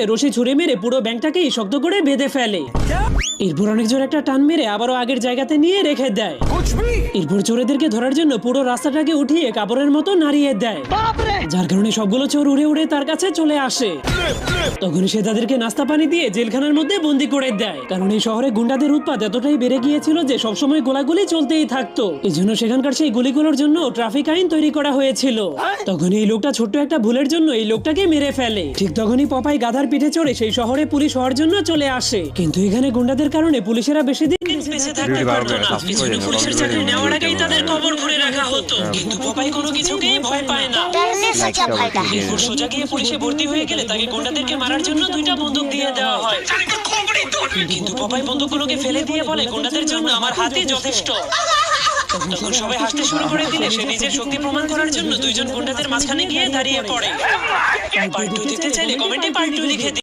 রশি ছুঁড়ে মেরে পুরো ব্যাংকটাকেই শক্ত করে বেঁধে ফেলে। এরপর অনেক জোরে একটা টান মেরে আবারও আগের জায়গাতে নিয়ে রেখে দেয়। এরপর চোরেদেরকে ধরার জন্য পুরো রাস্তাটাকে উঠিয়ে কাপড়ের মতো নাড়িয়ে দেয়, যার কারণে সবগুলো চোর উড়ে উড়ে তার কাছে চলে আসে। তখন সে তাদেরকে নাস্তা পানি দিয়ে জেলখানার মধ্যে বন্দি করে দেয়, কারণ এই শহরে গুন্ডাদের উৎপাত এতটাই বেড়ে গিয়েছিল যে সবসময় গোলাগুলি চলতেই থাকতো। এই জন্য সেখানকার সেই গুলিগুলোর জন্য ট্রাফিক আইন তৈরি করা হয়েছিল। তখন এই লোকটা ছোট্ট একটা ভুলের জন্য এই লোকটাকে মেরে ফেলে। ঠিক তখনই পপাই গাধার পিঠে চড়ে সেই শহরে পুলিশ হওয়ার জন্য চলে আসে, কিন্তু এখানে গুন্ডাদের কারণে পুলিশেরা বেশি দিন বেঁচে থাকতে পারতো না। এজন্য পুলিশের চাকরি নেওয়ার আগেই তাদের কবর ভরে রাখা হতো। কিন্তু পপাই কোনো কিছুকেই ভয় পায় না। এরপর সোজা গিয়ে পুলিশে ভর্তি হয়ে গেলে তাকে গুন্ডাদেরকে মারার জন্য দুইটা বন্দুক দিয়ে দেওয়া হয়। কিন্তু পপাই বন্দুকগুলোকে ফেলে দিয়ে বলে, গুন্ডাদের জন্য আমার হাতই যথেষ্ট। তখন সবাই হাসতে শুরু করে দিলে সে নিজের শক্তি প্রমাণ করার জন্য দুইজন গুন্ডাদের মাঝখানে গিয়ে দাঁড়িয়ে পড়ে। পার্ট 2 দেখতে চাইলে কমেন্টে পার্ট 2 লিখে দিন।